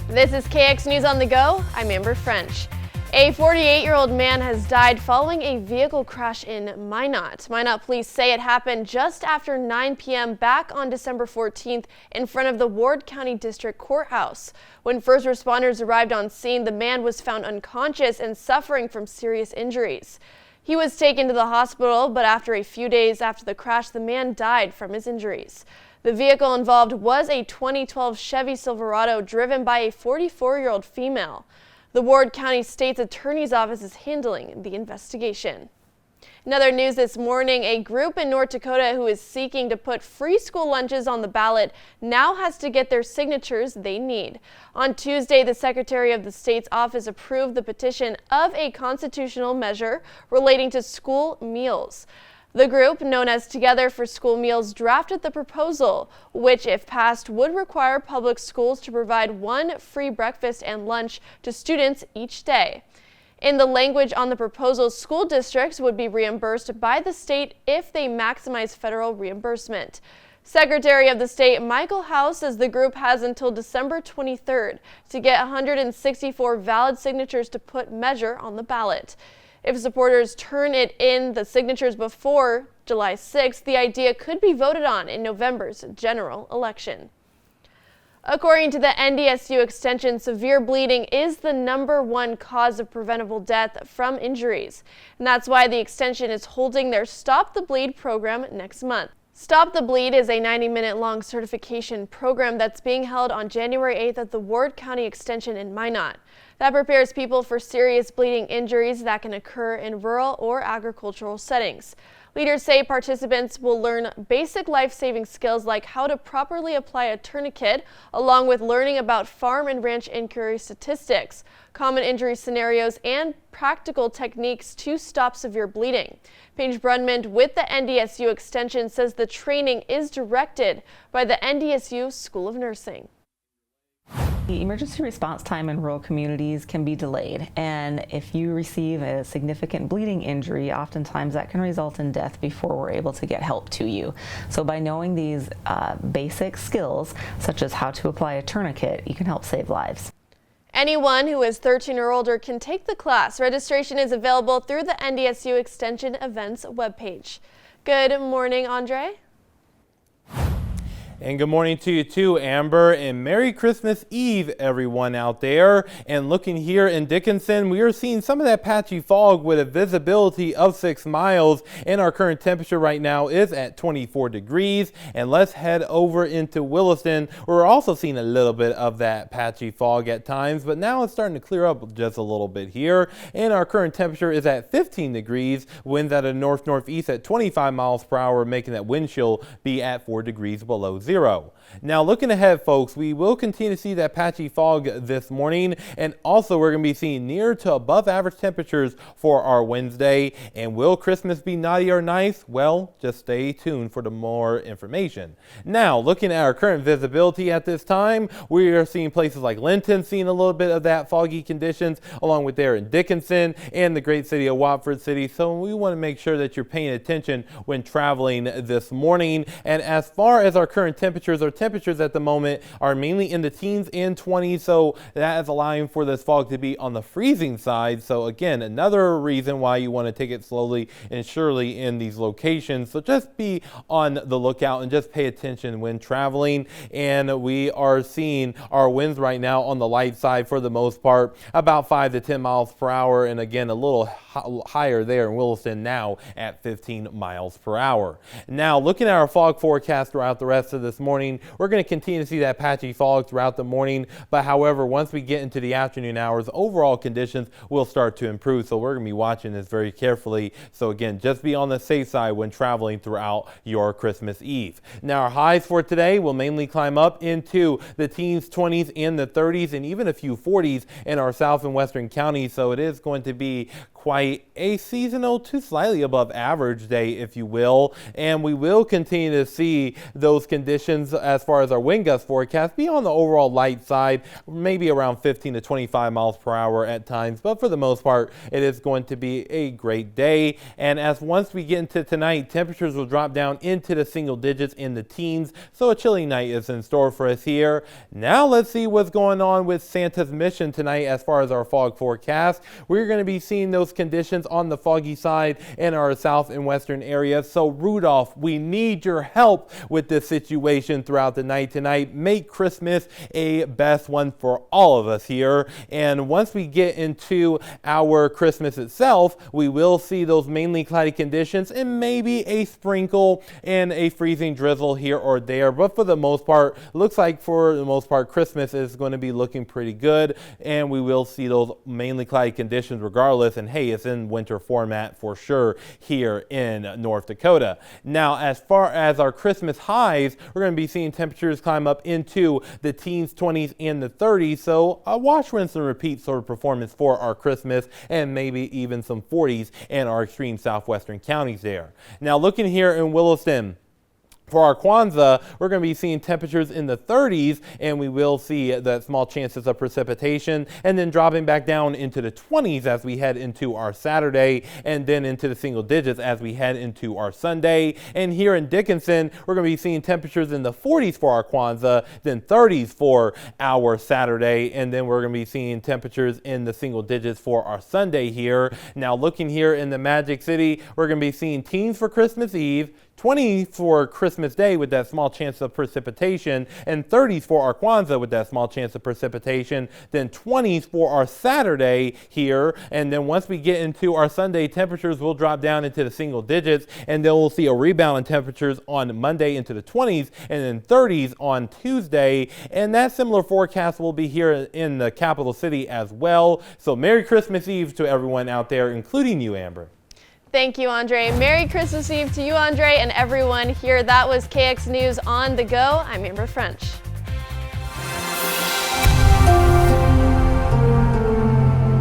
This is KX News on the Go. I'm Amber French. A 48-year-old man has died following a vehicle crash in Minot. Minot police say it happened just after 9 p.m. back on December 14th in front of the Ward County District Courthouse. When first responders arrived on scene, the man was found unconscious and suffering from serious injuries. He was taken to the hospital, but after a few days after the crash, the man died from his injuries. The vehicle involved was a 2012 Chevy Silverado driven by a 44-year-old female. The Ward County State's Attorney's Office is handling the investigation. In other news this morning, a group in North Dakota who is seeking to put free school lunches on the ballot now has to get their signatures they need. On Tuesday, the Secretary of the State's office approved the petition of a constitutional measure relating to school meals. The group, known as Together for School Meals, drafted the proposal, which, if passed, would require public schools to provide one free breakfast and lunch to students each day. In the language on the proposal, school districts would be reimbursed by the state if they maximize federal reimbursement. Secretary of the State Michael House says the group has until December 23rd to get 164 valid signatures to put measure on the ballot. If supporters turn it in the signatures before July 6th, the idea could be voted on in November's general election. According to the NDSU extension, severe bleeding is the #1 cause of preventable death from injuries. And that's why the extension is holding their Stop the Bleed program next month. Stop the Bleed is a 90-minute long certification program that's being held on January 8th at the Ward County Extension in Minot. That prepares people for serious bleeding injuries that can occur in rural or agricultural settings. Leaders say participants will learn basic life-saving skills like how to properly apply a tourniquet, along with learning about farm and ranch injury statistics, common injury scenarios, and practical techniques to stop severe bleeding. Paige Brunmond with the NDSU Extension says the training is directed by the NDSU School of Nursing. The emergency response time in rural communities can be delayed, and if you receive a significant bleeding injury, oftentimes that can result in death before we're able to get help to you. So by knowing these basic skills, such as how to apply a tourniquet, you can help save lives. Anyone who is 13 or older can take the class. Registration is available through the NDSU Extension Events webpage. Good morning, Andre. And good morning to you too, Amber, and Merry Christmas Eve, everyone out there. And looking here in Dickinson, we are seeing some of that patchy fog with a visibility of 6 miles, and our current temperature right now is at 24 degrees. And let's head over into Williston. We're also seeing a little bit of that patchy fog at times, but now it's starting to clear up just a little bit here. And our current temperature is at 15 degrees, winds at a north-northeast at 25 miles per hour, making that wind chill be at 4 degrees below zero. Now looking ahead, folks, we will continue to see that patchy fog this morning, and also we're going to be seeing near to above average temperatures for our Wednesday. And will Christmas be naughty or nice? Well, just stay tuned for the more information. Now looking at our current visibility at this time, we are seeing places like Linton seeing a little bit of that foggy conditions, along with there in Dickinson and the great city of Watford City. So we want to make sure that you're paying attention when traveling this morning. And as far as our current temperatures, our temperatures at the moment are mainly in the teens and 20s, so that is allowing for this fog to be on the freezing side. So again, another reason why you want to take it slowly and surely in these locations. So just be on the lookout and just pay attention when traveling. And we are seeing our winds right now on the light side for the most part, about 5 to 10 miles per hour, and again a little higher there in Williston now at 15 miles per hour. Now looking at our fog forecast throughout the rest of this morning, we're going to continue to see that patchy fog throughout the morning, but however, once we get into the afternoon hours, overall conditions will start to improve. So we're going to be watching this very carefully. So again, just be on the safe side when traveling throughout your Christmas Eve. Now our highs for today will mainly climb up into the teens, 20s, and the 30s, and even a few 40s in our south and western counties. So it is going to be quite a seasonal to slightly above average day, if you will, and we will continue to see those conditions as far as our wind gust forecast be on the overall light side, maybe around 15 to 25 miles per hour at times, but for the most part it is going to be a great day. And as once we get into tonight, temperatures will drop down into the single digits in the teens, so a chilly night is in store for us here. Now let's see what's going on with Santa's mission tonight as far as our fog forecast. We're going to be seeing those conditions on the foggy side in our south and western areas. So Rudolph, we need your help with this situation throughout the night tonight. Make Christmas a best one for all of us here. And once we get into our Christmas itself, we will see those mainly cloudy conditions and maybe a sprinkle and a freezing drizzle here or there. But for the most part, looks like for the most part, Christmas is going to be looking pretty good. And we will see those mainly cloudy conditions regardless. And hey, it's in winter format for sure here in North Dakota. Now, as far as our Christmas highs, we're going to be seeing temperatures climb up into the teens, 20s, and the 30s. So a wash, rinse, and repeat sort of performance for our Christmas, and maybe even some 40s in our extreme southwestern counties there. Now, looking here in Williston, for our Kwanzaa, we're going to be seeing temperatures in the 30s, and we will see that small chances of precipitation, and then dropping back down into the 20s as we head into our Saturday, and then into the single digits as we head into our Sunday. And here in Dickinson, we're going to be seeing temperatures in the 40s for our Kwanzaa, then 30s for our Saturday, and then we're going to be seeing temperatures in the single digits for our Sunday here. Now, looking here in the Magic City, we're going to be seeing teens for Christmas Eve, 20s for Christmas Day with that small chance of precipitation, and 30s for our Kwanzaa with that small chance of precipitation, then 20s for our Saturday here. And then once we get into our Sunday, temperatures will drop down into the single digits, and then we'll see a rebound in temperatures on Monday into the 20s, and then 30s on Tuesday. And that similar forecast will be here in the capital city as well. So Merry Christmas Eve to everyone out there, including you, Amber. Thank you, Andre. Merry Christmas Eve to you, Andre, and everyone here. That was KX News on the Go. I'm Amber French.